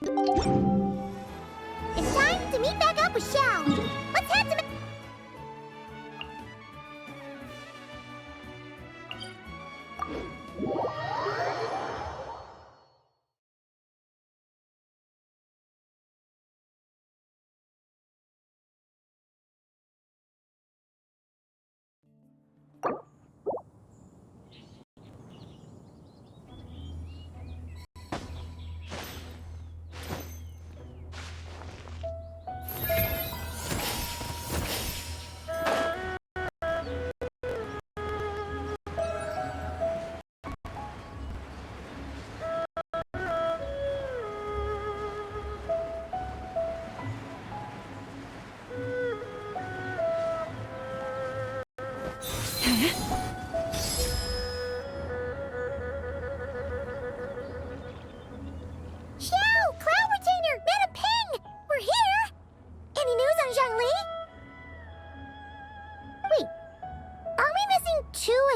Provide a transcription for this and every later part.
It's time to meet back up with Xiao. Let's head to...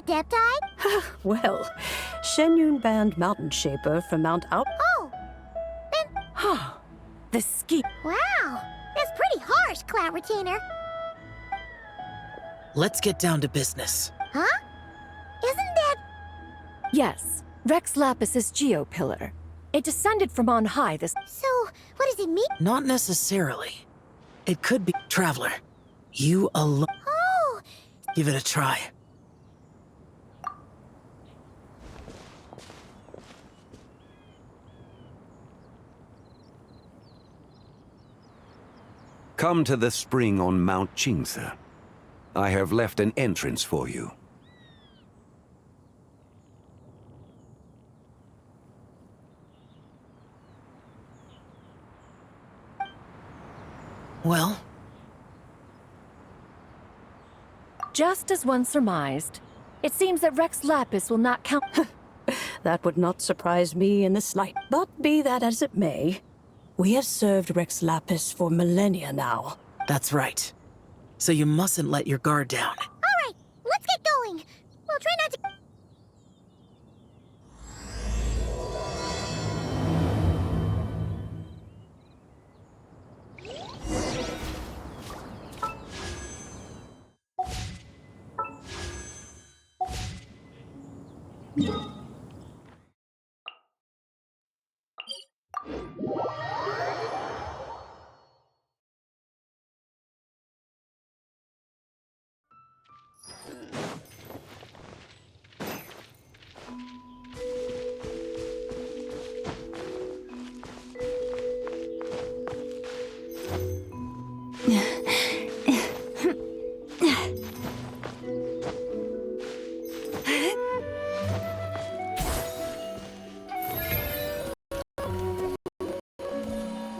Adepti? Well, Shenyun banned Mountain Shaper from Mount Out. Oh, then... The ski... Wow, that's pretty harsh, Cloud Retainer. Let's get down to business. Huh? Isn't that... Yes, Rex Lapis's Geopillar. It descended from on high this... So, what does it mean? Not necessarily. It could be... Traveler, you alone... Oh! Give it a try. Come to the spring on Mount Qingze. I have left an entrance for you. Well? Just as one surmised, it seems that Rex Lapis will not count... That would not surprise me in the slight. But be that as it may, we have served Rex Lapis for millennia now. That's right. So you mustn't let your guard down. All right, let's get going. We'll try not to...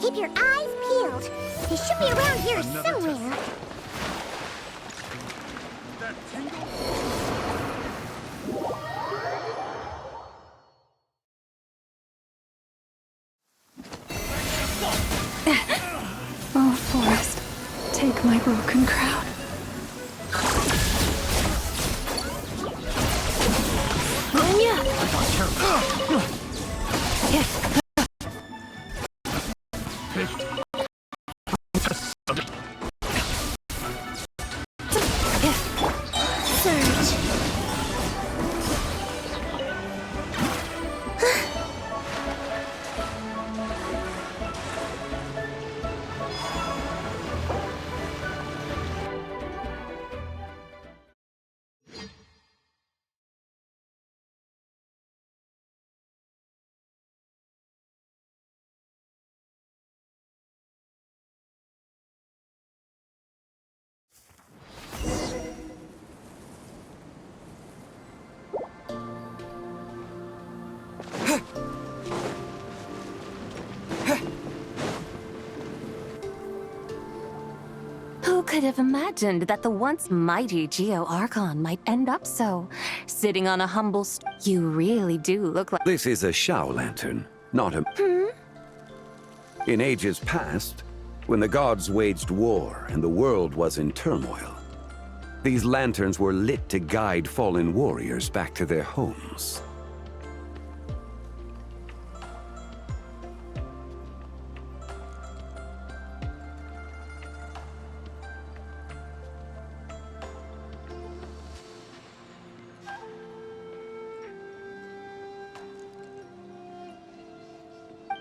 Keep your eyes peeled. They should be around here somewhere. That tingle? Oh, Forest, take my broken crown. Who could have imagined that the once mighty Geo Archon might end up so? Sitting on a humble You really do look like... This is a Xiao lantern, not a... In ages past, when the gods waged war and the world was in turmoil, these lanterns were lit to guide fallen warriors back to their homes.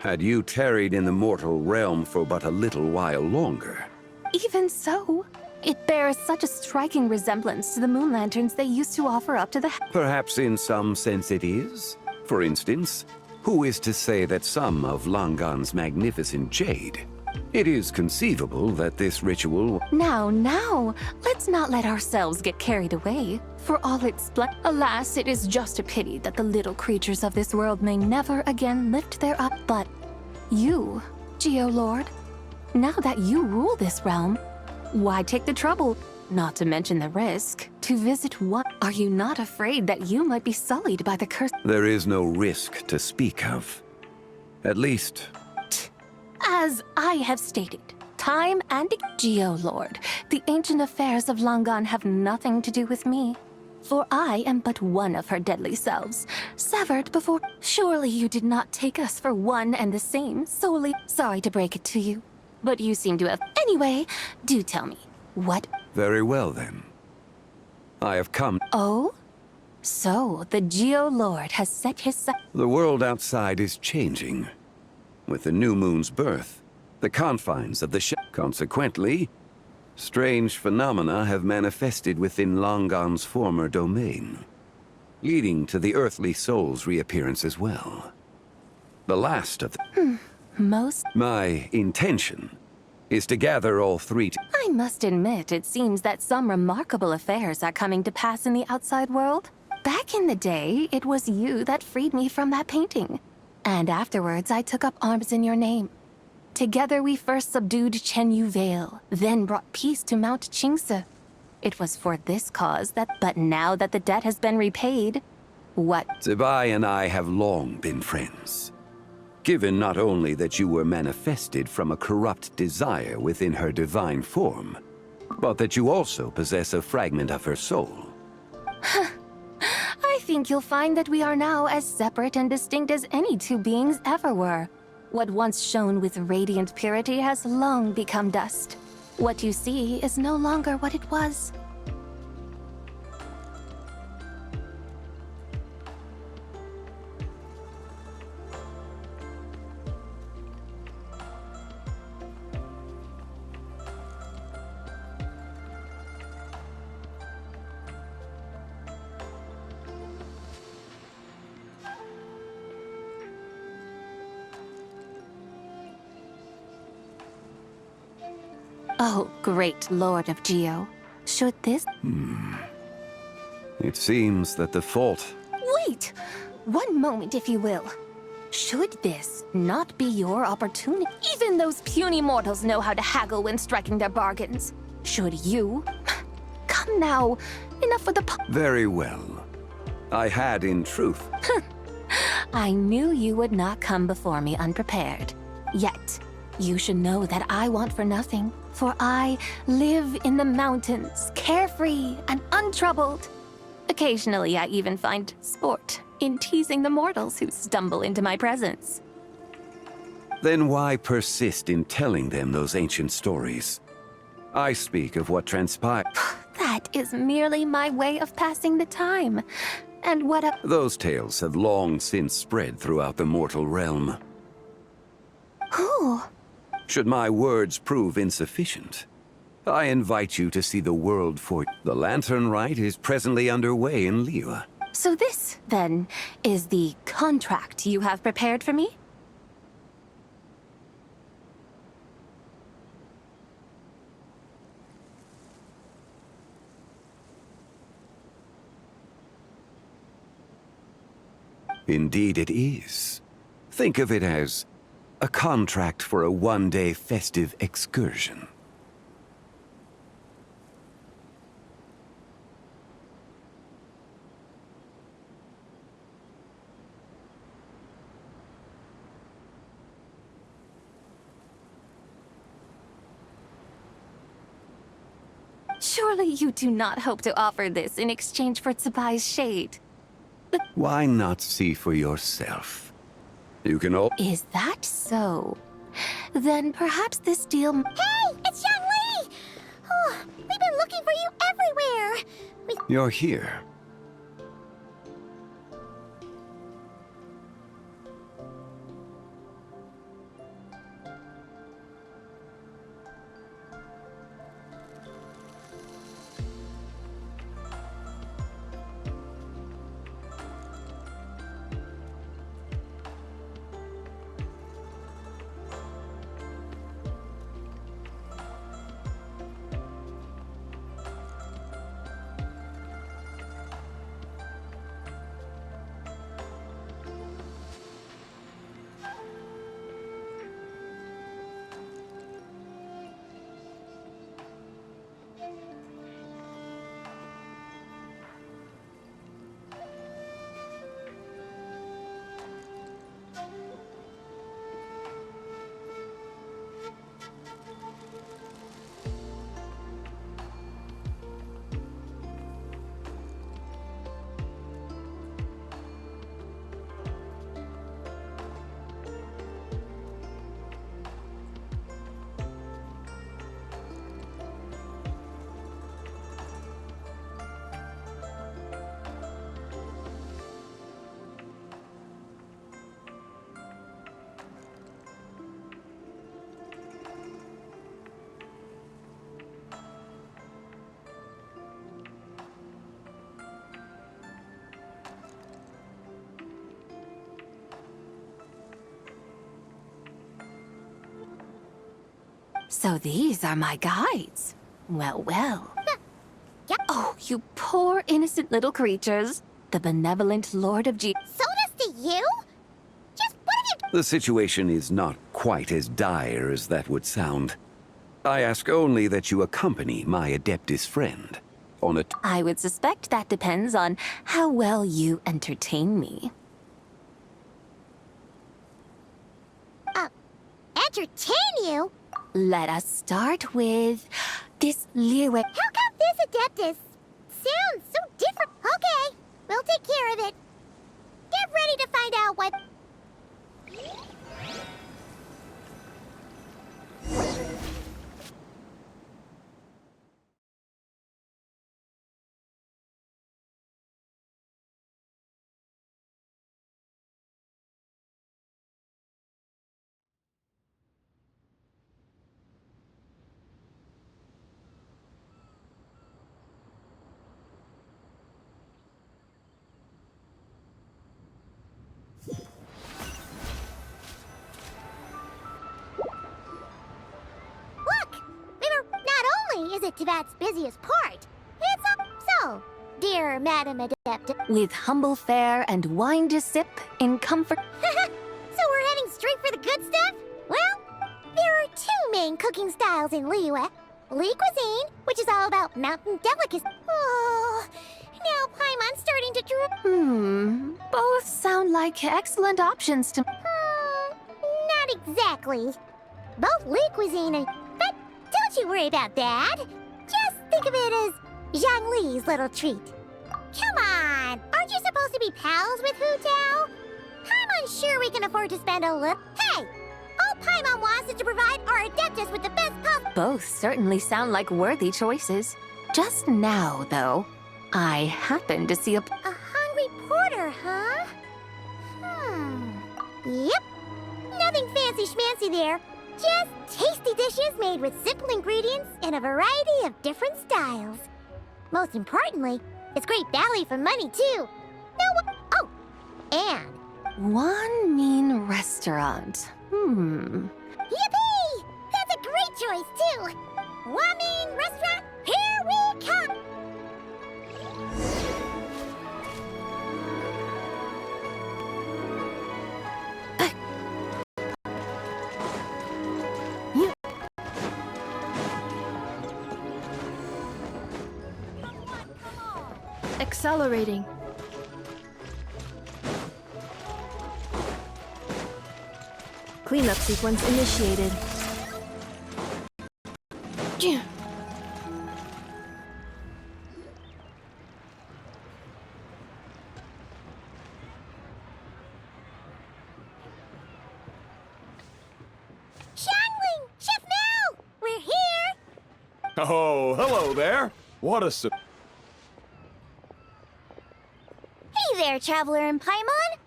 Had you tarried in the mortal realm for but a little while longer. Even so, it bears such a striking resemblance to the moon lanterns they used to offer up to the... Perhaps in some sense it is. For instance, who is to say that some of Langan's magnificent jade? It is conceivable that this ritual... Now, let's not let ourselves get carried away. For all its splendor, alas, it is just a pity that the little creatures of this world may never again lift their up. But you, Geolord, now that you rule this realm, why take the trouble, not to mention the risk, to visit one? Are you not afraid that you might be sullied by the curse? There is no risk to speak of. At least... As I have stated, time and Geolord, the ancient affairs of Langan have nothing to do with me. For I am but one of her deadly selves, severed before... Surely you did not take us for one and the same, solely... Sorry to break it to you, but you seem to have... Anyway, do tell me, what... Very well, then. I have come... Oh? So, the Geolord has set his... The world outside is changing. With the new moon's birth, the confines of the consequently, strange phenomena have manifested within Langan's former domain, leading to the earthly soul's reappearance as well. The last of the... Most... My intention is to gather all three I must admit, it seems that some remarkable affairs are coming to pass in the outside world. Back in the day, it was you that freed me from that painting. And afterwards, I took up arms in your name. Together, we first subdued Chenyu Vale, then brought peace to Mount Qingse. It was for this cause that... But now that the debt has been repaid, what... Zibai and I have long been friends. Given not only that you were manifested from a corrupt desire within her divine form, but that you also possess a fragment of her soul. I think you'll find that we are now as separate and distinct as any two beings ever were. What once shone with radiant purity has long become dust. What you see is no longer what it was. Oh, great Lord of Geo. Should this... It seems that the fault... Wait! One moment, if you will. Should this not be your opportunity? Even those puny mortals know how to haggle when striking their bargains. Should you... Come now. Enough with the... Very well. I had, in truth... I knew you would not come before me unprepared. Yet, you should know that I want for nothing. For I live in the mountains, carefree and untroubled. Occasionally, I even find sport in teasing the mortals who stumble into my presence. Then why persist in telling them those ancient stories? I speak of what transpired. That is merely my way of passing the time. And what a... Those tales have long since spread throughout the mortal realm. Who? Should my words prove insufficient, I invite you to see the world for... The Lanternlit is presently underway in Liyue. So this, then, is the contract you have prepared for me? Indeed it is. Think of it as a contract for a one-day festive excursion. Surely you do not hope to offer this in exchange for Tsubai's shade. Why not see for yourself? You can all... Is that so? Then perhaps this deal... Hey, it's Young Lee! Oh, we've been looking for you everywhere. You're here. So these are my guides. Well, well. Yeah. Oh, you poor innocent little creatures. The benevolent Lord of G. Sodas to you? Just what have you... The situation is not quite as dire as that would sound. I ask only that you accompany my Adeptus friend on a... I would suspect that depends on how well you entertain me. Entertain you? Let us start with this Liyue. How come this Adeptus sounds so different? Okay, we'll take care of it. Get ready to find out what... Look! Remember, not only is it Tivat's busiest part, it's so, dear Madam Adept. With humble fare and wine to sip in comfort. So we're heading straight for the good stuff? Well, there are two main cooking styles in Liyue. Lee cuisine, which is all about mountain delicacies. Oh, now Paimon's starting to droop. Both sound like excellent options to... Not exactly. Both Lee cuisine and... But don't you worry about that. Just think of it as Zhang Li's little treat. Come on, aren't you supposed to be pals with Hu Tao? Paimon's sure we can afford to spend a little... Hey! All Paimon wants is to provide our Adeptus with the best possible... Both certainly sound like worthy choices. Just now, though, I happened to see a... A hungry porter, huh? Yep. Nothing fancy schmancy there. Just tasty dishes made with simple ingredients in a variety of different styles. Most importantly, it's great value for money, too. Oh, and... One mean restaurant. Yippee! That's a great choice, too. Wamin Restaurant, here we come! Accelerating. Cleanup sequence initiated. Xiangling! Chef Mel! We're here! Oh, hello there. What a Hey there, Traveler and Paimon.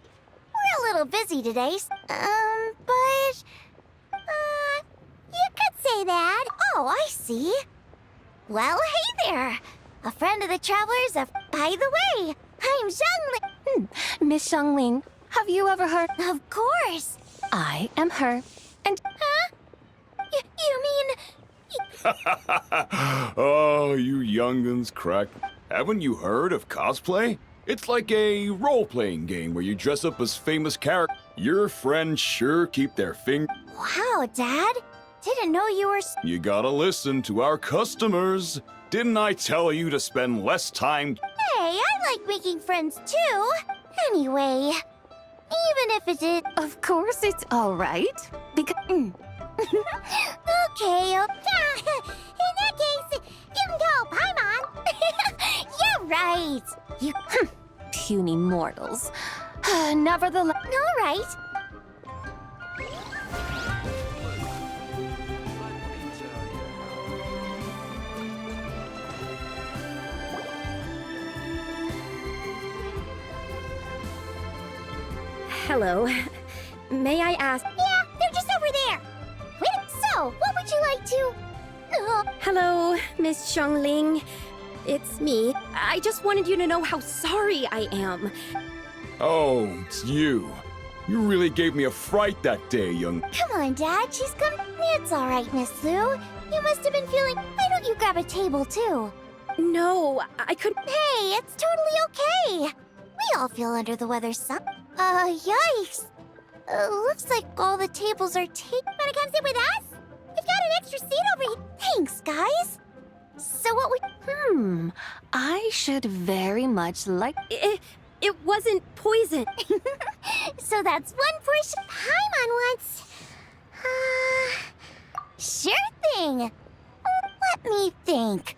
We're a little busy today, but... you could say that. Oh, I see. Well, hey there. A friend of the Travelers By the way, I'm Zhangling. Miss Xiangling, have you ever heard... Of course. I am her, and... Huh? You mean... Oh, you young'uns crack. Haven't you heard of cosplay? It's like a role-playing game where you dress up as famous characters. Your friends sure keep their finger... Wow, Dad. Didn't know you were... You gotta listen to our customers. Didn't I tell you to spend less time... Hey, I like making friends, too. Anyway, even if it is... Of course it's all right. Because... Okay, in that case, you can call Paimon. Yeah, right. You... puny mortals. Nevertheless... All right. Hello. May I ask... Yeah, they're just over there. Wait, so, what would you like to... Hello, Miss Xiangling. It's me. I just wanted you to know how sorry I am. Oh, it's you. You really gave me a fright that day, young. Come on, Dad, she's come. It's all right, Miss Lou. You must have been feeling. Why don't you grab a table, too? No, I couldn't. Hey, it's totally okay. We all feel under the weather yikes. Looks like all the tables are taken. Wanna come sit with us? We've got an extra seat over here. Thanks, guys. So what we... I should very much like. It wasn't poison. So that's one portion. Paimon wants... Sure thing. Let me think.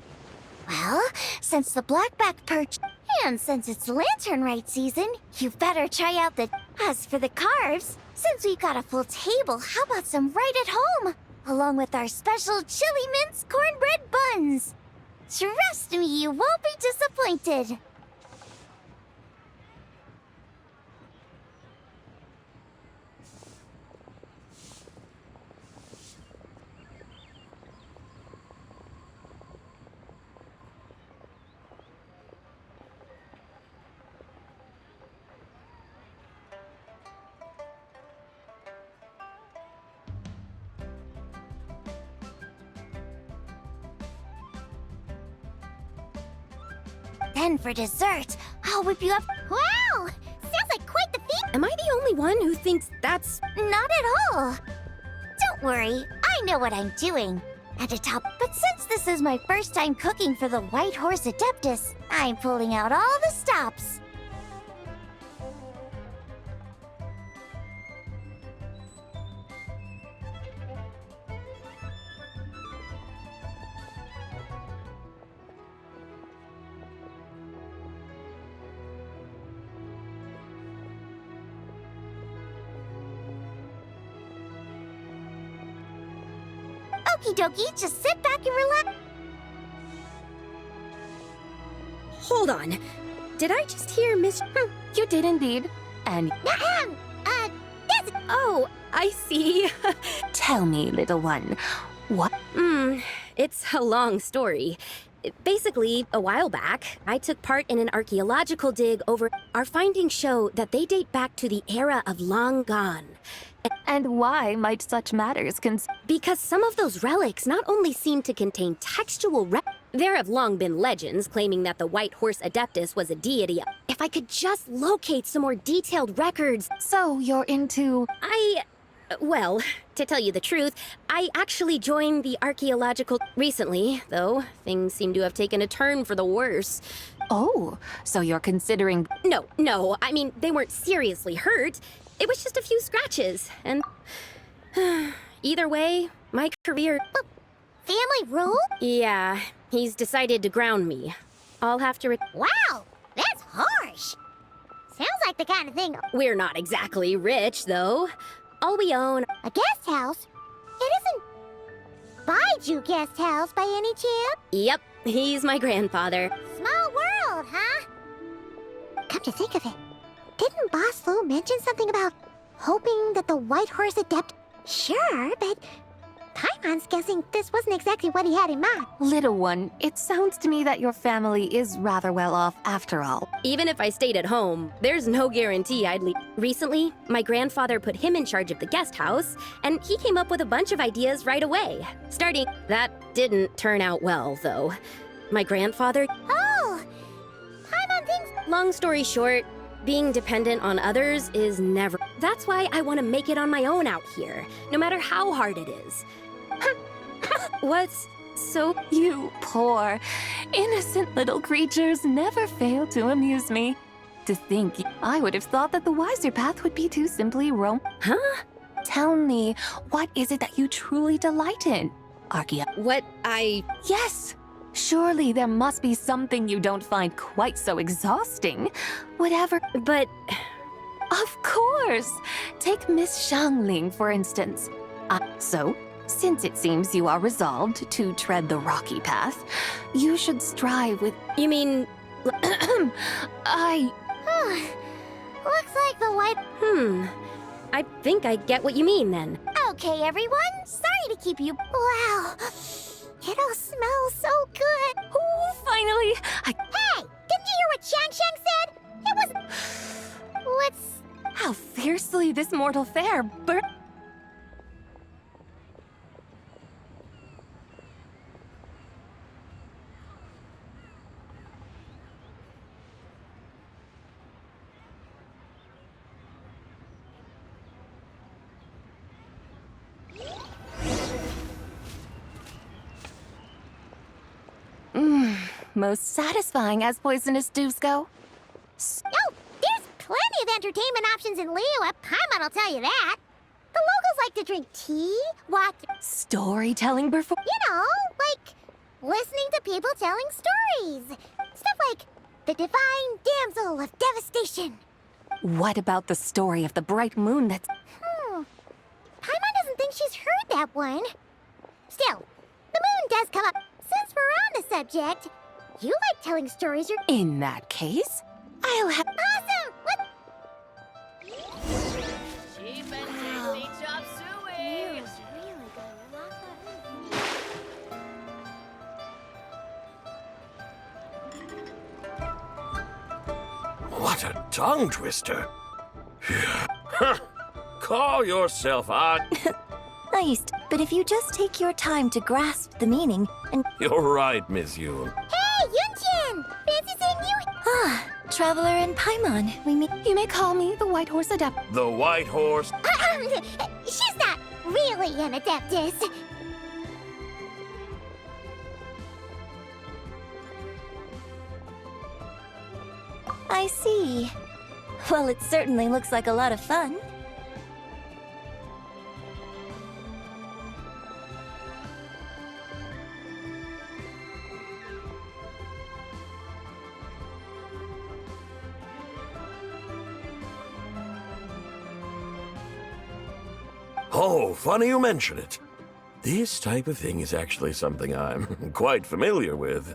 Well, since the blackback perch, and since it's Lanternlit season, you better try out the... As for the carbs, since we've got a full table, how about some right at home? Along with our special chili mince cornbread buns. Trust me, you won't be disappointed. Then for dessert, I'll whip you up. Wow! Sounds like quite the feat. Am I the only one who thinks that's... Not at all. Don't worry, I know what I'm doing. At the top, but since this is my first time cooking for the White Horse Adeptus, I'm pulling out all the stops. Okie dokie, just sit back and relax. Hold on. Did I just hear Miss... You did indeed. And That's... Oh, I see. tell me, little one, what? It's a long story. Basically, a while back, I took part in an archaeological dig over... Our findings show that they date back to the era of long gone. And why might such matters Because some of those relics not only seem to contain textual there have long been legends claiming that the White Horse Adeptus was a deity. If I could just locate some more detailed records... So you're into... Well, to tell you the truth, I actually joined the archaeological... Recently, though, things seem to have taken a turn for the worse. Oh, so you're considering... No, I mean, they weren't seriously hurt. It was just a few scratches, and... Either way, my career... Family rule? Yeah, he's decided to ground me. I'll have to Wow, that's harsh. Sounds like the kind of thing... We're not exactly rich, though. All we own... A guest house? It isn't... Baiju guest house by any chance? Yep, he's my grandfather. Small world, huh? Come to think of it, didn't Boss Lou mention something about hoping that the White Horse Adept... Sure, but... Paimon's guessing this wasn't exactly what he had in mind. Little one, it sounds to me that your family is rather well off after all. Even if I stayed at home, there's no guarantee I'd leave. Recently, my grandfather put him in charge of the guest house, and he came up with a bunch of ideas right away. That didn't turn out well, though. My grandfather... Oh! Paimon thinks... Long story short, being dependent on others is never... That's why I want to make it on my own out here, no matter how hard it is. What's so... You poor, innocent little creatures never fail to amuse me. To think, I would have thought that the wiser path would be to simply roam. Huh? Tell me, what is it that you truly delight in, What I... Yes! Surely there must be something you don't find quite so exhausting. Whatever... But... Of course! Take Miss Xiangling, for instance. So, since it seems you are resolved to tread the rocky path, you should strive with... You mean... Looks like the white... I think I get what you mean, then. Okay, everyone. Sorry to keep you... Wow. It all smells so good. Oh, finally! Hey! Didn't you hear what Shang said? It was... What's How fiercely this mortal fair burns. Most satisfying as poisonous dews go. Oh, there's plenty of entertainment options in Liyue. Paimon will tell you that. The locals like to drink tea, watch, Storytelling before. you know, like listening to people telling stories. Stuff like The Divine Damsel of Devastation. What about the story of the bright moon that's... Paimon doesn't think she's heard that one. Still, the moon does come up. Since we're on the subject, you like telling stories or... In that case, I'll have... Awesome! What? What a tongue twister. Call yourself out. Nice, but if you just take your time to grasp the meaning and... You're right, Miss Yoon. Hey, Yunchin! Fancy seeing you... Ah, Traveler and Paimon, we meet... You may call me the White Horse Adept. The White Horse. She's not really an adeptus. I see. Well, it certainly looks like a lot of fun. Oh, funny you mention it. This type of thing is actually something I'm quite familiar with.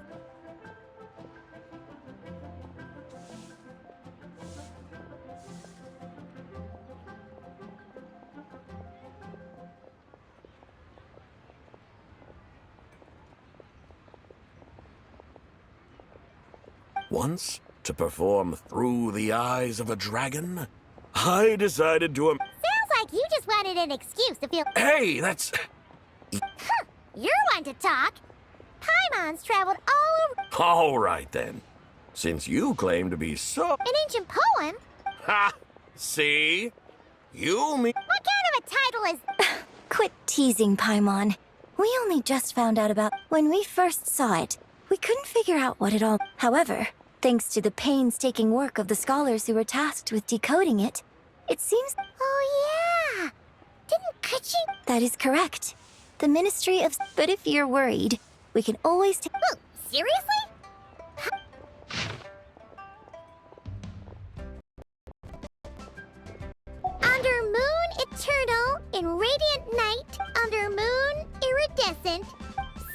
Once, to perform Through the Eyes of a Dragon, I decided to... Sounds like you just wanted an excuse to feel... Hey, that's... You're one to talk. Paimon's traveled all over... All right, then. Since you claim to be so... An ancient poem? Ha! See? You mean... What kind of a title is... Quit teasing, Paimon. We only just found out about... When we first saw it, we couldn't figure out what it all... However, thanks to the painstaking work of the scholars who were tasked with decoding it, it seems... Oh, yeah. Didn't Kuchi... That is correct. The Ministry of... But if you're worried, we can always take... Oh, seriously? Under moon eternal, in radiant night, under moon iridescent,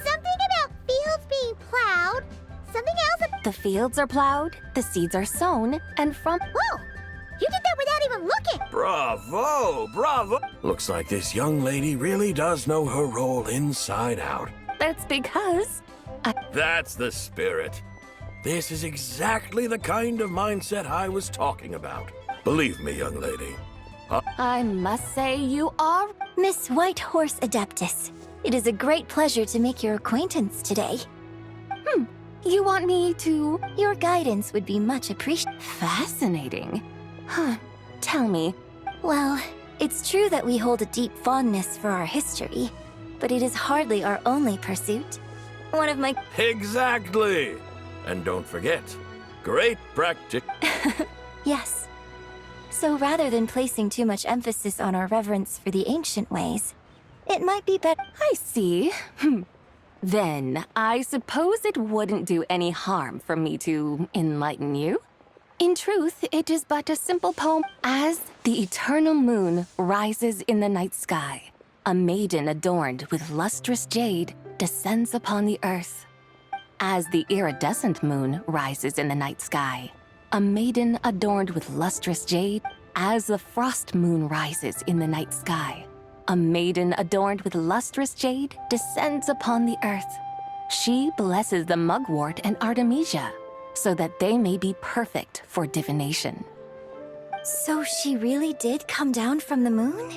something about fields being plowed, something else... The fields are plowed, the seeds are sown, and from... Whoa! You did that without even looking! Bravo! Bravo! Looks like this young lady really does know her role inside out. That's because... That's the spirit. This is exactly the kind of mindset I was talking about. Believe me, young lady. I must say you are... Miss White Horse Adeptus, it is a great pleasure to make your acquaintance today. You want me to... Your guidance would be much appreciated. Fascinating. Huh. Tell me. Well, it's true that we hold a deep fondness for our history, but it is hardly our only pursuit. One of my... Exactly! And don't forget, great practice. Yes. So rather than placing too much emphasis on our reverence for the ancient ways, it might be better... I see. Then, I suppose it wouldn't do any harm for me to enlighten you. In truth, it is but a simple poem. As the eternal moon rises in the night sky, a maiden adorned with lustrous jade descends upon the earth. As the iridescent moon rises in the night sky, a maiden adorned with lustrous jade. As the frost moon rises in the night sky, a maiden adorned with lustrous jade descends upon the earth. She blesses the mugwort and artemisia, so that they may be perfect for divination. So she really did come down from the moon?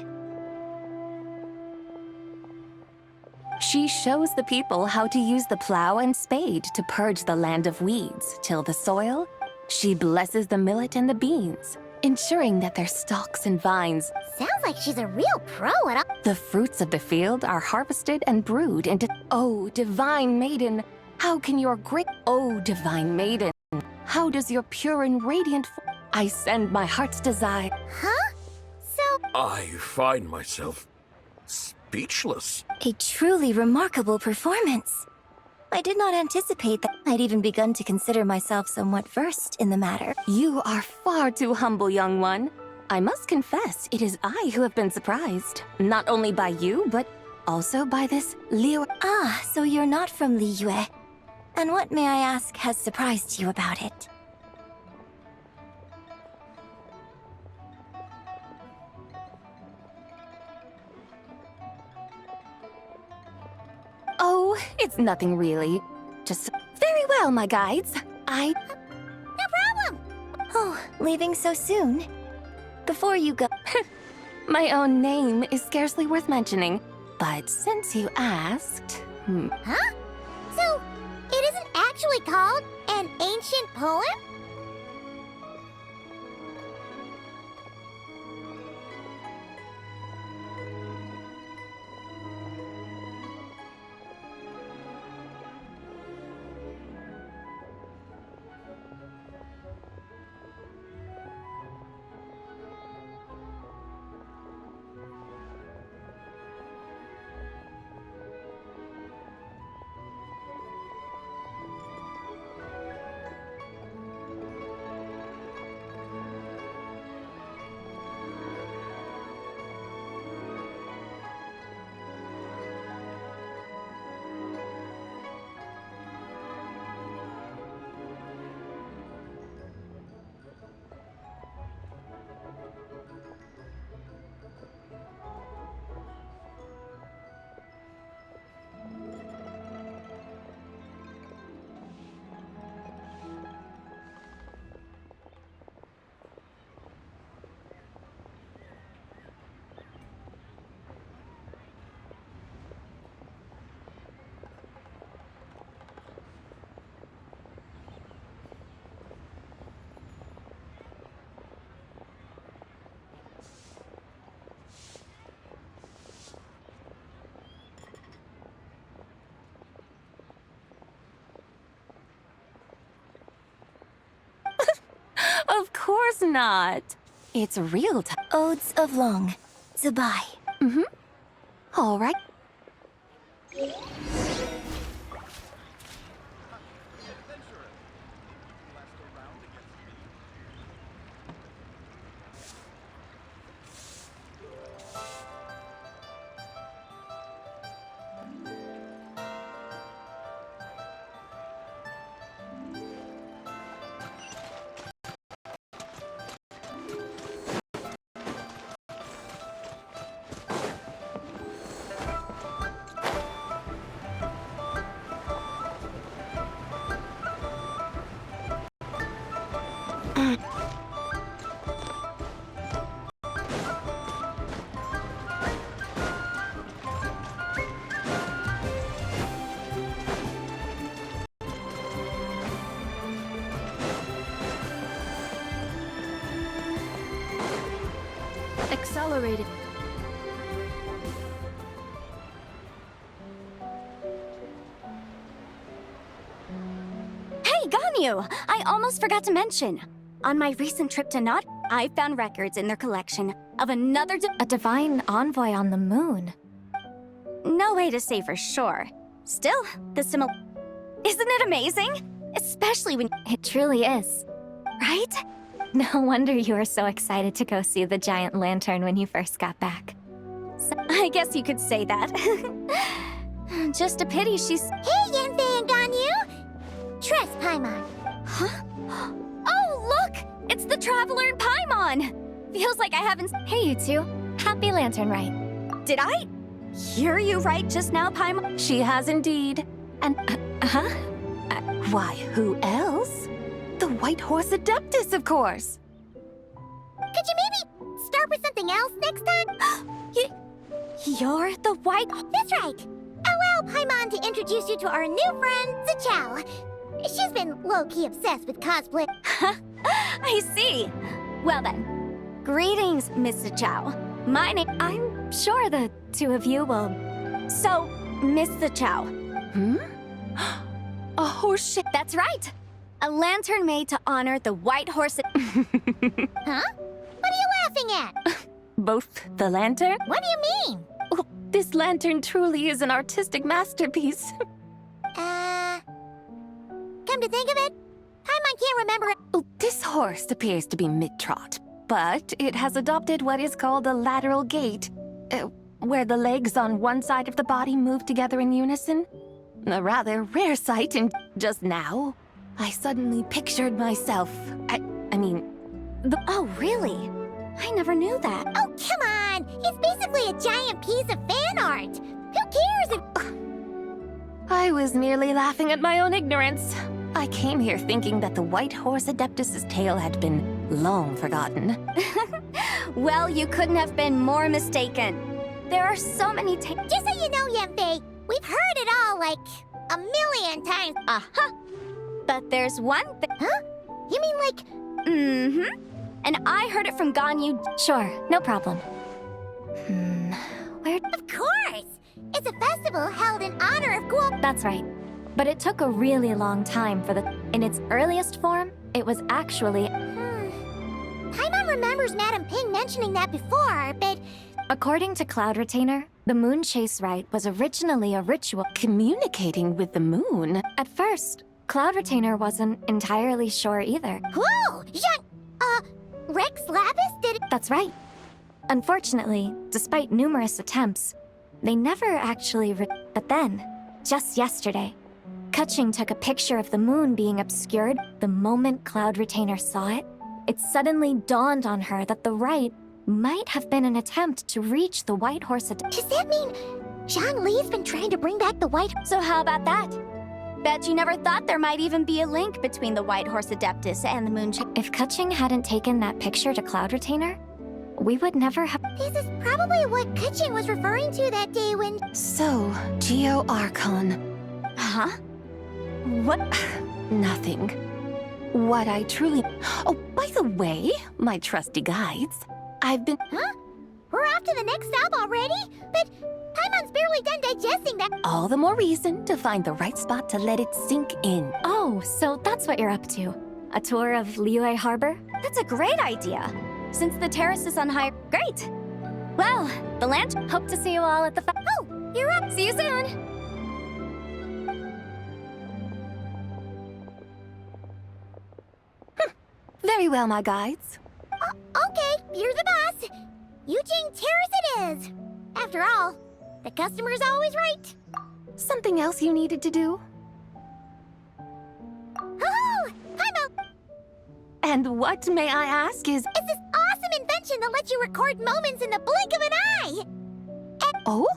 She shows the people how to use the plow and spade to purge the land of weeds, till the soil. She blesses the millet and the beans, ensuring that their stalks and vines, Sounds like she's a real pro at all. the fruits of the field, are harvested and brewed into. Oh, divine maiden, how can your great. Oh, divine maiden, how does your pure and radiant. I send my heart's desire. Huh? So, I find myself speechless. A truly remarkable performance. I did not anticipate that. I'd even begun to consider myself somewhat versed in the matter. You are far too humble, young one. I must confess, it is I who have been surprised. Not only by you, but also by this Liu. Ah, so you're not from Liyue. And what, may I ask, has surprised you about it? Oh, it's nothing really. Just very well, my guides. no problem. Oh, leaving so soon? Before you go. My own name is scarcely worth mentioning, but since you asked, Huh? So, it isn't actually called an ancient poem? of course not. It's real time. Odes of Long. Zubai. All right. Accelerating. Hey, Ganyu! I almost forgot to mention. On my recent trip to Not, I found records in their collection of another a divine envoy on the moon. No way to say for sure. Still, the Isn't it amazing? Especially when it truly is. Right? No wonder you were so excited to go see the giant lantern when you first got back. So, I guess you could say that. Just a pity she's... Hey, Yanfei and Ganyu! Trust Paimon. Huh? Oh, look! It's the Traveler and Paimon! Feels like I haven't... Hey, you two. Happy Lantern Rite. Did I hear you right just now, Paimon? She has indeed. And, why, who else? The White Horse Adeptus, of course. Could you maybe start with something else next time? You're the white... That's right. Allow Paimon to introduce you to our new friend, Zichao. She's been low-key obsessed with cosplay. I see. Well then, greetings, Mr. Chow. My name... I'm sure the two of you will... So, Mr. Chow. A horse shit. That's right. A lantern made to honor the white horse... Huh? What are you laughing at? Both the lantern? What do you mean? Oh, this lantern truly is an artistic masterpiece. Come to think of it, Paimon can't remember it. Oh, this horse appears to be mid-trot, but it has adopted what is called a lateral gait, where the legs on one side of the body move together in unison. A rather rare sight, and just now, I suddenly pictured myself. I mean, Oh, really? I never knew that. Oh, come on! It's basically a giant piece of fan art! Who cares if... I was merely laughing at my own ignorance. I came here thinking that the white horse Adeptus's tale had been long forgotten. Well, you couldn't have been more mistaken. There are so many Just so you know, Yanfei, we've heard it all, like, a million times. Uh-huh. But there's one thing... Huh? You mean like... Mm-hmm. And I heard it from Ganyu... Sure, no problem. Where... Of course! It's a festival held in honor of Guo... That's right. But it took a really long time for the... In its earliest form, it was actually... Paimon remembers Madame Ping mentioning that before, but... According to Cloud Retainer, the Moon Chase Rite was originally a ritual... Communicating with the moon? At first, Cloud Retainer wasn't entirely sure either. Whoa! Rex Lapis did it... That's right. Unfortunately, despite numerous attempts, they never actually But then, just yesterday, Keqing took a picture of the moon being obscured. The moment Cloud Retainer saw it, it suddenly dawned on her that the rite might have been an attempt to reach the White Horse. Does that mean Zhang Li's been trying to bring back the White... So how about that? Bet you never thought there might even be a link between the White Horse Adeptus and the Moon... If Keqing hadn't taken that picture to Cloud Retainer, we would never have... This is probably what Keqing was referring to that day when... So, Geo Archon. Huh? What? Nothing. What I truly... Oh, by the way, my trusty guides, I've been... Huh? We're off to the next stop already? But Paimon's barely done digesting that... All the more reason to find the right spot to let it sink in. Oh, so that's what you're up to. A tour of Liyue Harbor? That's a great idea. Since the terrace is on high... Great! Well, the lantern... Hope to see you all at the... Oh, you're up! See you soon! Very well, my guides. Okay, you're the boss. Eugene Terrace it is. After all, the customer's always right. Something else you needed to do? Oh, Paimon! And what, may I ask, is... It's this awesome invention that lets you record moments in the blink of an eye! Oh?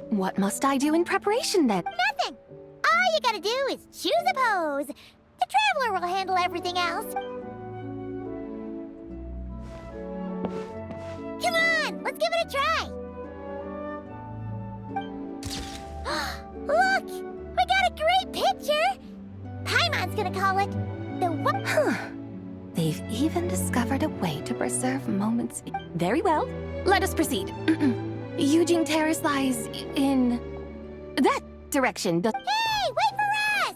What must I do in preparation, then? Nothing! All you gotta do is choose a pose. The Traveler will handle everything else. Come on, let's give it a try! Look! We got a great picture! Paimon's gonna call it the what? They've even discovered a way to preserve moments. Very well. Let us proceed. Eugene Terrace lies in that direction. Hey, wait for us!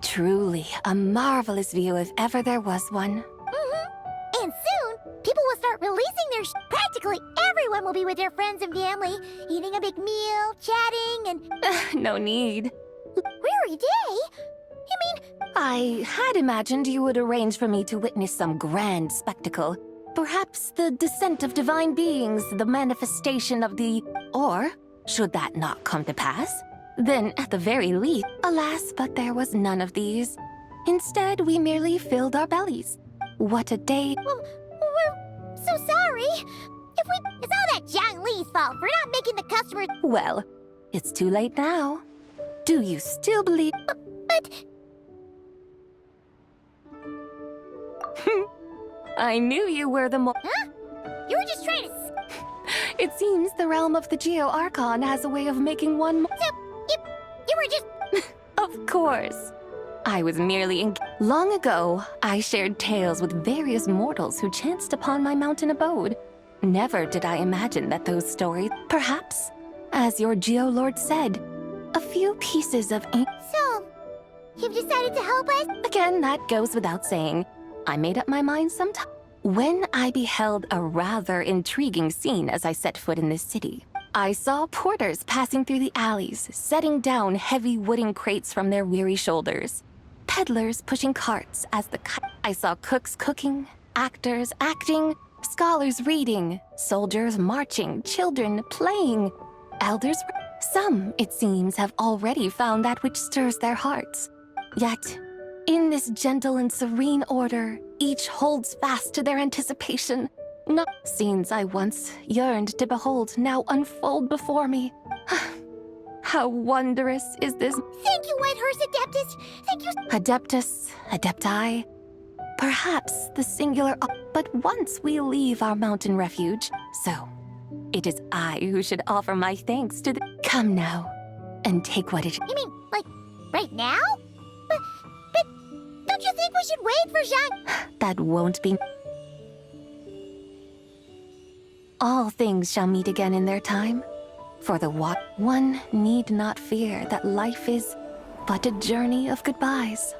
Truly a marvelous view if ever there was one. And soon, people will start releasing their Practically everyone will be with their friends and family, eating a big meal, chatting, and... No need. Weary day? You mean... I had imagined you would arrange for me to witness some grand spectacle. Perhaps the descent of divine beings, the manifestation of the... Or, should that not come to pass, then at the very least... Alas, but there was none of these. Instead, we merely filled our bellies. What a day. We're so sorry. It's all that Zhang Li's fault for not making the customers. Well, it's too late now. Do you still believe? But I knew you were the more. huh? You were just trying to. It seems the realm of the Geo Archon has a way of making one more. So you were just. Of course. I was merely Long ago, I shared tales with various mortals who chanced upon my mountain abode. Never did I imagine that those stories, perhaps, as your Geo Lord said, a few pieces of So, you've decided to help us? Again, that goes without saying. I made up my mind sometime. When I beheld a rather intriguing scene as I set foot in this city, I saw porters passing through the alleys, setting down heavy wooden crates from their weary shoulders. Peddlers pushing carts as I saw cooks cooking, actors acting, scholars reading, soldiers marching, children playing, elders. Some, it seems, have already found that which stirs their hearts. Yet, in this gentle and serene order, each holds fast to their anticipation. Not scenes I once yearned to behold now unfold before me. How wondrous is this? Thank you, Whitehorse Adeptus. Thank you. Adeptus, Adepti. Perhaps the singular, but once we leave our mountain refuge, so it is I who should offer my thanks to the. Come now, and take what it. You mean, like, right now? But don't you think we should wait for Zhang? That won't be. All things shall meet again in their time. For the one need not fear that life is but a journey of goodbyes.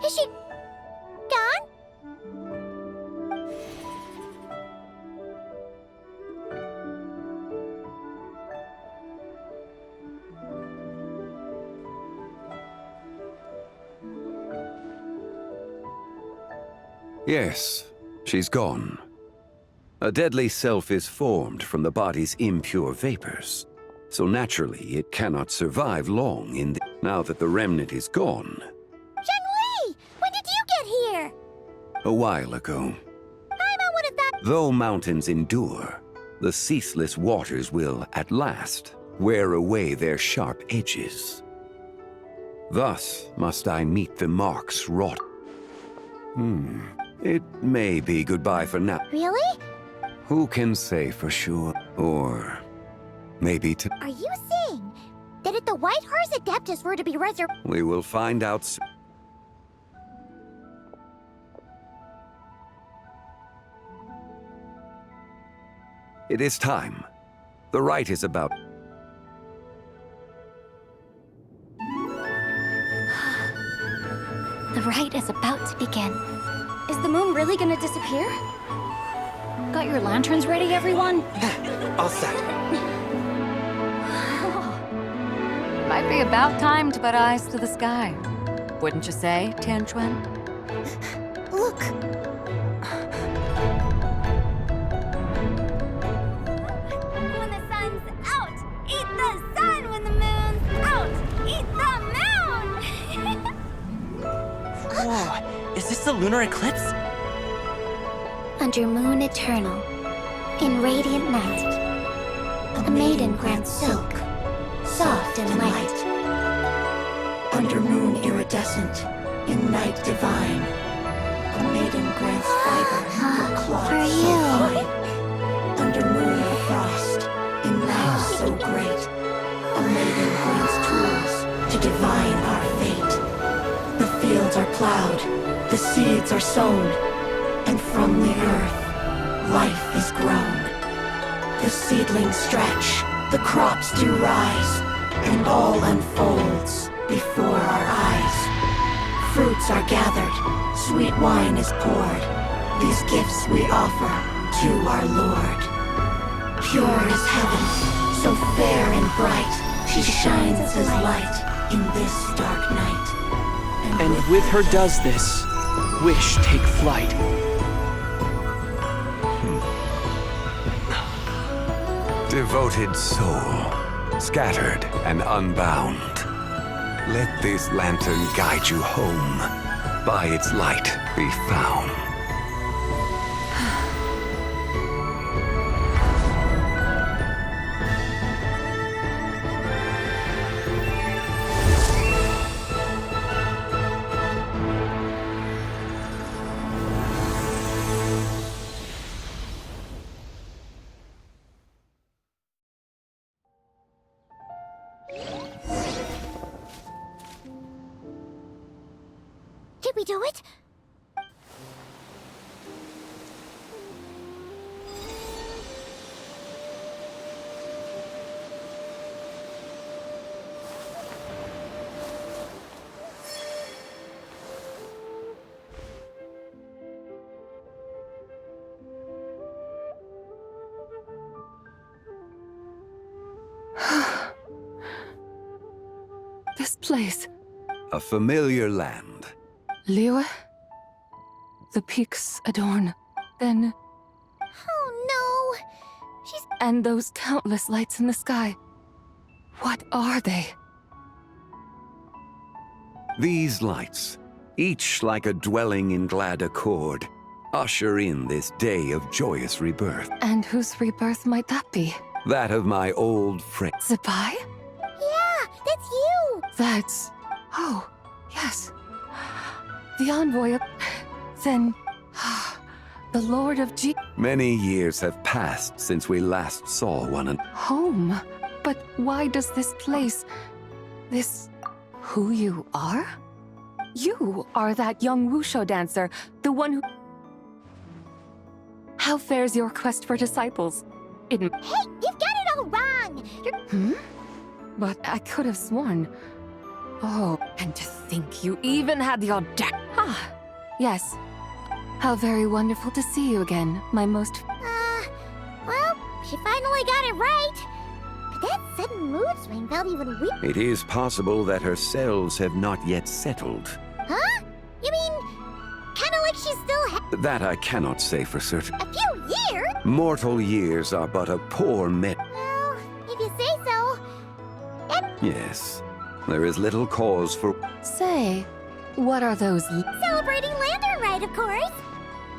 Is she gone? Yes, she's gone. A deadly self is formed from the body's impure vapors, so naturally it cannot survive long in the. Now that the remnant is gone. Zhang Li! When did you get here? A while ago. Paimon would have thought. Though mountains endure, the ceaseless waters will, at last, wear away their sharp edges. Thus must I meet the marks wrought. It may be goodbye for now. Really? Who can say for sure? Or maybe to. Are you saying that if the Whitehorse Adeptus were to be resurrected? We will find out soon. It is time. The rite is about. The rite is about to begin. Is the moon really gonna disappear? Got your lanterns ready, everyone? All set. Might be about time to put eyes to the sky. Wouldn't you say, Tianchuan? Look! When the sun's out, eat the sun. When the moon's out, eat the moon. Whoa, is this the lunar eclipse? Under moon eternal, in radiant night, a maiden grants silk, soft and light. Under moon iridescent, in night divine, a maiden grants fiber for cloth For so you. fine. Under moon of frost, in night so great, a maiden grants tools to divine our fate. The fields are plowed, the seeds are sown, and from the earth, life is grown. The seedlings stretch, the crops do rise, and all unfolds before our eyes. Fruits are gathered, sweet wine is poured. These gifts we offer to our Lord. Pure is heaven, so fair and bright, she shines as light in this dark night. And with her does this, wish take flight. Devoted soul, scattered and unbound. Let this lantern guide you home. By its light be found. Did we do it? This place. A familiar land. Liyue? The peaks adorn. Then... Oh no! She's... And those countless lights in the sky. What are they? These lights, each like a dwelling in glad accord, usher in this day of joyous rebirth. And whose rebirth might that be? That of my old friend. Zabai? Yeah, that's you! That's... Oh, yes. The envoy of... Then... The Lord of G... Many years have passed since we last saw one another. Home? But why does this place... This... Who you are? You are that young wushu dancer, the one who... How fares your quest for disciples? Hey, you've got it all wrong! You're... But I could have sworn... Oh, and to think you even had the audacity... Ah, yes. How very wonderful to see you again, my most... Well, she finally got it right. But that sudden mood swing felt even weird. It is possible that her cells have not yet settled. Huh? You mean, kinda like she's still That I cannot say for certain. a few years? Mortal years are but a poor Well, if you say so. Yes, there is little cause for... Say, what are those... Celebrating Lanternlit, of course.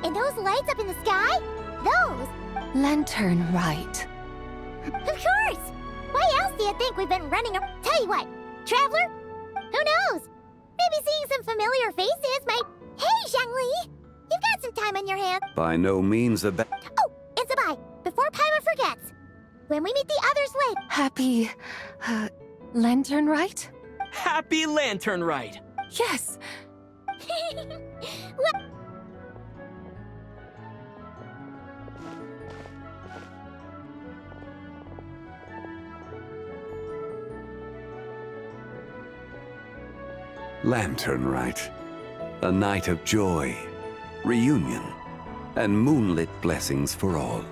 And those lights up in the sky? Those. Lanternlit. Of course. Why else do you think we've been running around? Tell you what, Traveler? Who knows? Maybe seeing some familiar faces might... Hey, Zhangli! You've got some time on your hands. By no means a bad... Oh, and Zabai, before Paimon forgets. When we meet the others later... Happy... Lanternlit? Happy Lanternlit! Yes! What? Lanternlit. A night of joy, reunion, and moonlit blessings for all.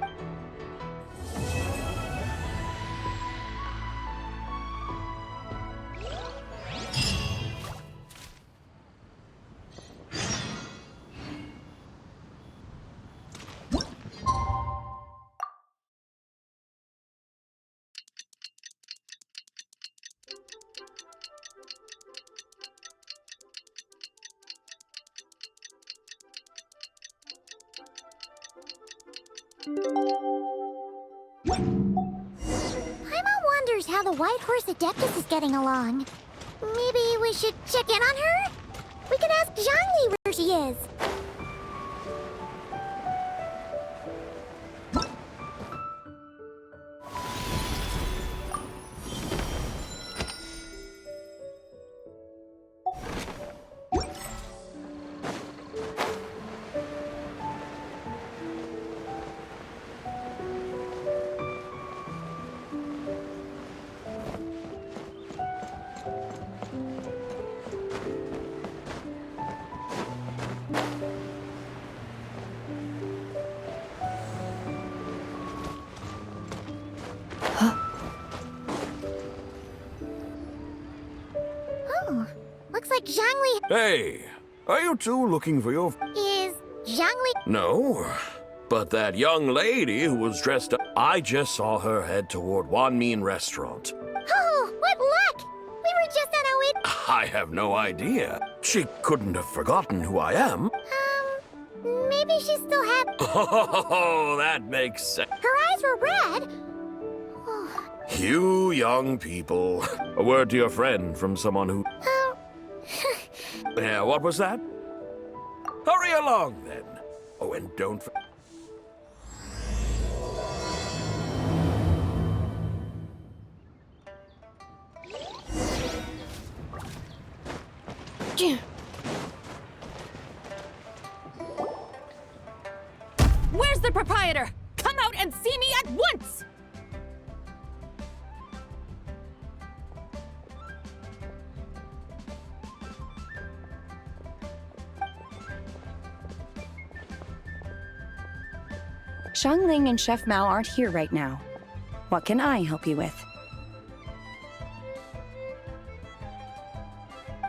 Paimon wonders how the White Horse Adeptus is getting along. Maybe we should check in on her? We can ask Zhangli where she is. Oh, looks like Zhangli Hey, are you two looking for your... is... Zhangli... No, but that young lady who was dressed up... I just saw her head toward Wanmin Restaurant. I have no idea. She couldn't have forgotten who I am. Maybe she still had... Oh, that makes sense. Her eyes were red. You young people. A word to your friend from someone who... Yeah, what was that? Hurry along, then. Oh, and don't... Where's the proprietor? Come out and see me at once! Xiangling and Chef Mao aren't here right now. What can I help you with?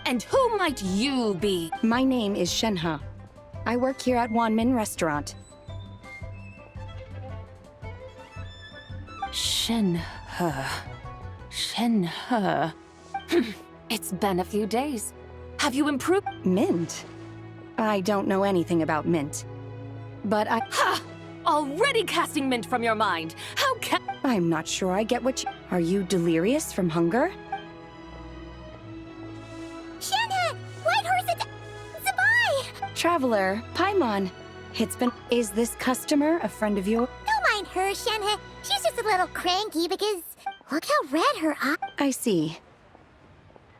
And who might you be? My name is Shenhe. I work here at Wanmin Restaurant. Shenhe. Shenhe. It's been a few days. Have you improved? Mint? I don't know anything about mint. But Ha! Already casting mint from your mind. How can... I'm not sure I get what you... Are you delirious from hunger? Shenhe! White horse Zabai! Traveler, Paimon. It's been... Is this customer a friend of yours? Don't mind her, Shenhe. She's just a little cranky because... Look how red her eye... I see.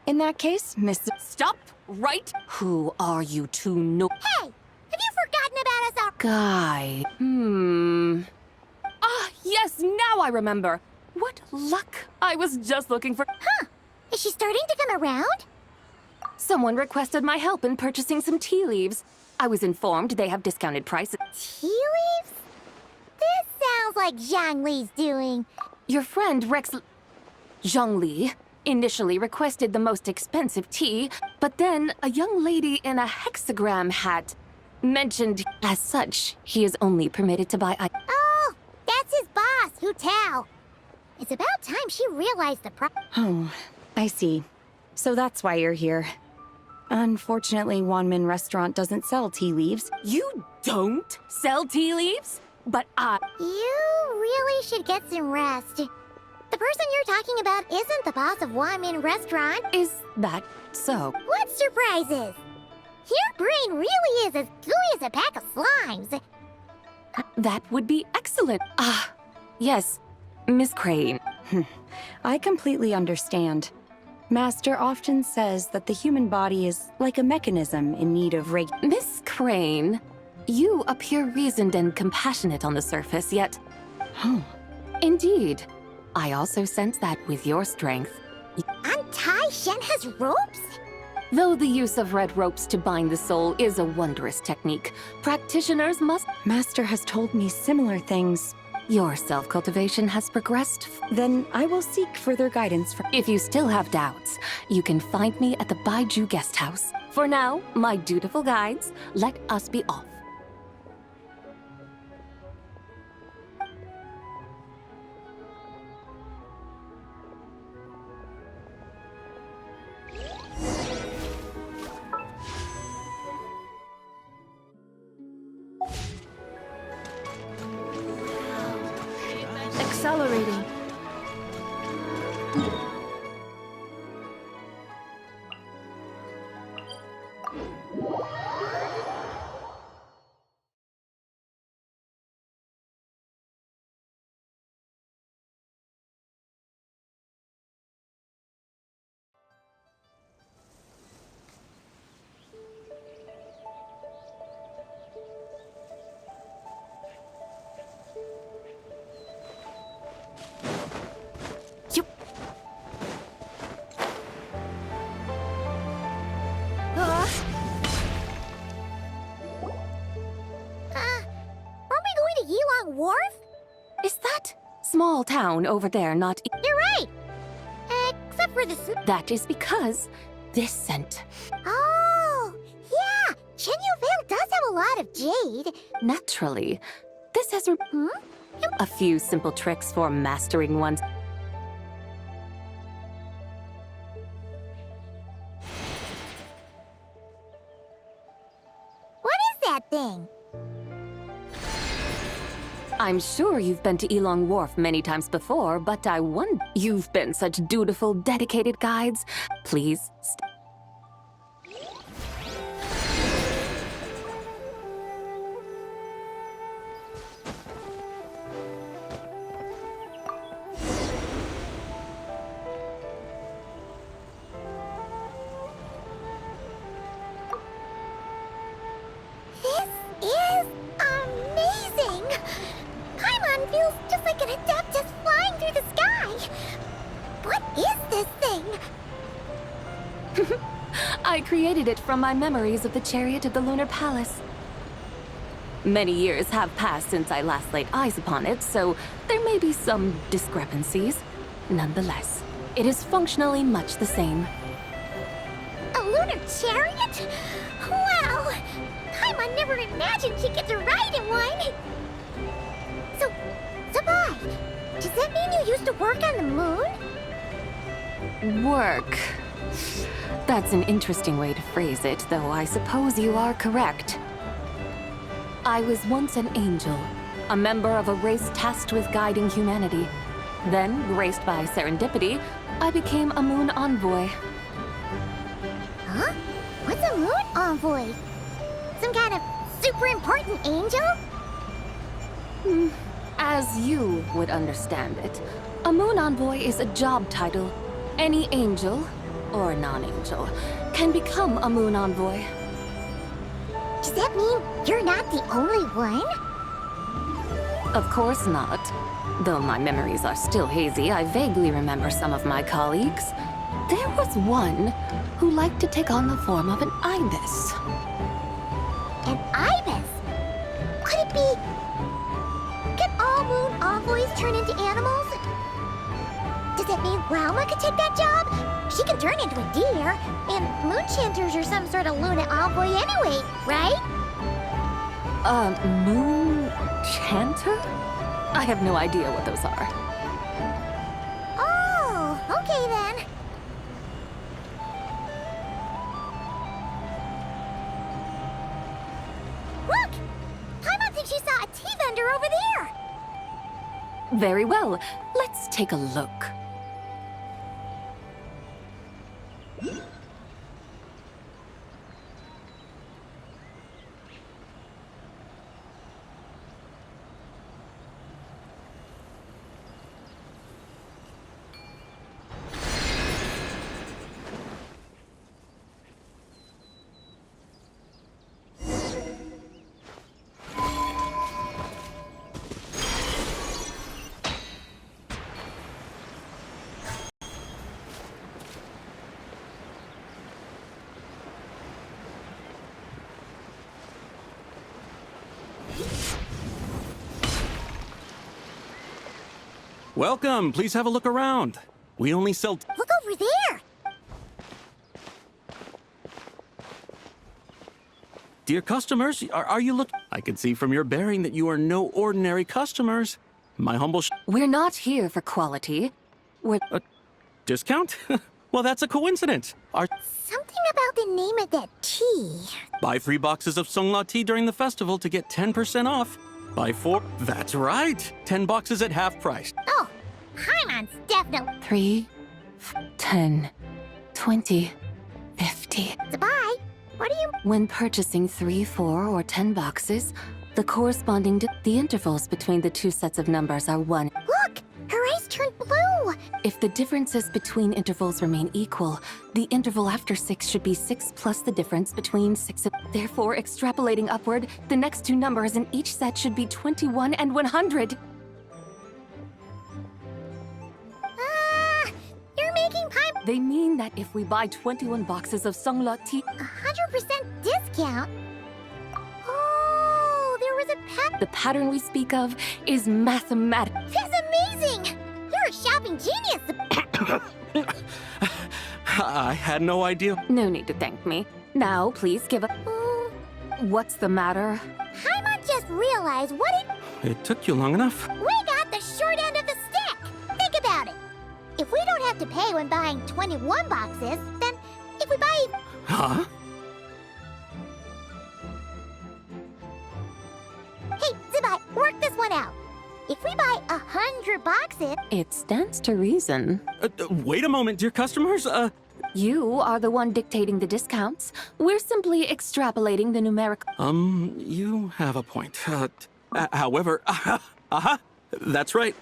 In that case, Miss... Stop! Right? Who are you to know? Hey! Have you forgotten about us all... Guy. Ah, yes, now I remember. What luck. I was just looking for... Huh. Is she starting to come around? Someone requested my help in purchasing some tea leaves. I was informed they have discounted prices. Tea leaves? This sounds like Zhongli's doing. Your friend Rex... Zhongli initially requested the most expensive tea, but then a young lady in a hexagram hat mentioned as such, he is only permitted to buy... Oh, that's his boss, Hu Tao. It's about time she realized the Oh, I see. So that's why you're here. Unfortunately, Wanmin Restaurant doesn't sell tea leaves. You don't sell tea leaves? But You really should get some rest. The person you're talking about isn't the boss of Wanmin Restaurant. Is that so? What surprises? Your brain really is as gooey as a pack of slimes. That would be excellent. Yes, Miss Crane. I completely understand. Master often says that the human body is like a mechanism in need of Miss Crane, you appear reasoned and compassionate on the surface, yet... Oh. Indeed. I also sense that with your strength. Untie Shenhe's ropes? Though the use of red ropes to bind the soul is a wondrous technique, practitioners must... Master has told me similar things. Your self-cultivation has progressed. Then I will seek further guidance from... If you still have doubts, you can find me at the Baiju Guest House. For now, my dutiful guides, let us be off. Accelerating. Aren't we going to Yilong Wharf? Is that small town over there not... You're right. Except for the... That is because this scent. Oh, yeah. Chenyu Vale does have a lot of jade. Naturally, this has a few simple tricks for mastering one's... that thing? I'm sure you've been to Elong Wharf many times before, but I wonder. You've been such dutiful, dedicated guides. Please stay. This is amazing! Paimon feels just like an Adeptus flying through the sky! What is this thing? I created it from my memories of the chariot of the Lunar Palace. Many years have passed since I last laid eyes upon it, so there may be some discrepancies. Nonetheless, it is functionally much the same. A lunar chariot? Wow! Paimon never imagined she'd get to ride in one! So, Sabai, does that mean you used to work on the moon? Work. That's an interesting way to phrase it, though I suppose you are correct. I was once an angel, a member of a race tasked with guiding humanity. Then, graced by serendipity, I became a moon envoy. Huh? What's a moon envoy? Some kind of super important angel? As you would understand it, a moon envoy is a job title. Any angel, or non-angel, can become a moon envoy. Does that mean you're not the only one? Of course not. Though my memories are still hazy, I vaguely remember some of my colleagues. There was one who liked to take on the form of an ibis. An ibis? Could it be... Can all moon envoys turn into animals? Does that mean Rauma could take that job? She can turn into a deer, and moon chanters are some sort of Luna envoy anyway, right? Moon chanter? I have no idea what those are. Oh, okay then. Look! Paimon thinks she saw a tea vendor over there! Very well. Let's take a look. Welcome. Please have a look around. We only sell... Look over there! Dear customers, are you look... I can see from your bearing that you are no ordinary customers. My humble... We're not here for quality. We're... Discount? Well, that's a coincidence. Something about the name of that tea. Buy 3 boxes of Songla tea during the festival to get 10% off. Buy 4... That's right. 10 boxes at half price. Oh, Paimon's definitely... 3, 10, 20, 50. Sabai, what do you... When purchasing 3, 4, or 10 boxes, the corresponding the intervals between the two sets of numbers are 1. Look! Her eyes turned blue! If the differences between intervals remain equal, the interval after 6 should be 6 plus the difference between 6 and... Therefore, extrapolating upward, the next two numbers in each set should be 21 and 100. You're making Paimon... They mean that if we buy 21 boxes of Songla tea... 100% discount? Oh, there was a The pattern we speak of is mathematical. That's amazing! You're a shopping genius! I had no idea. No need to thank me. Now, please give a... What's the matter? Paimon just realized what It took you long enough. We got the short end of the stick! Think about it! If we don't have to pay when buying 21 boxes, then if we buy... Huh? 100 boxes. It stands to reason. Wait a moment, dear customers. You are the one dictating the discounts. We're simply extrapolating the numeric. You have a point. However, that's right.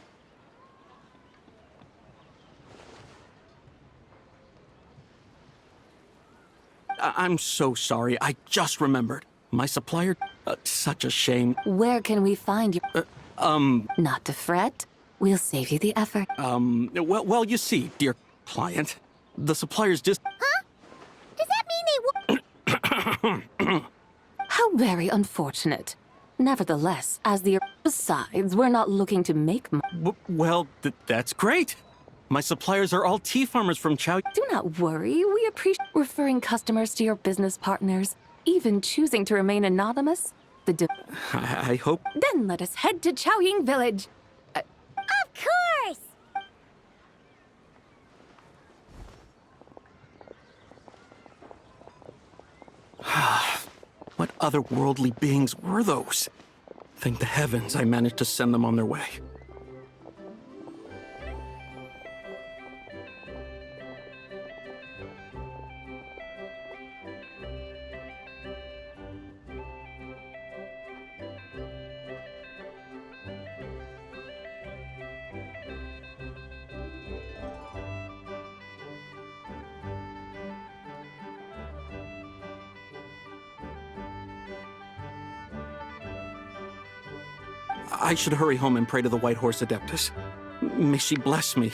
I'm so sorry. I just remembered. My supplier... such a shame. Where can we find you? Not to fret. We'll save you the effort. Well, you see, dear client, the suppliers just... Huh? Does that mean they How very unfortunate. Nevertheless, as the... Besides, we're not looking to make... Well, that's great. My suppliers are all tea farmers from Chow... Do not worry. We appreciate referring customers to your business partners. Even choosing to remain anonymous. I hope... Then let us head to Chaoying Village. Of course! What otherworldly beings were those? Thank the heavens I managed to send them on their way. I should hurry home and pray to the White Horse Adeptus. May she bless me.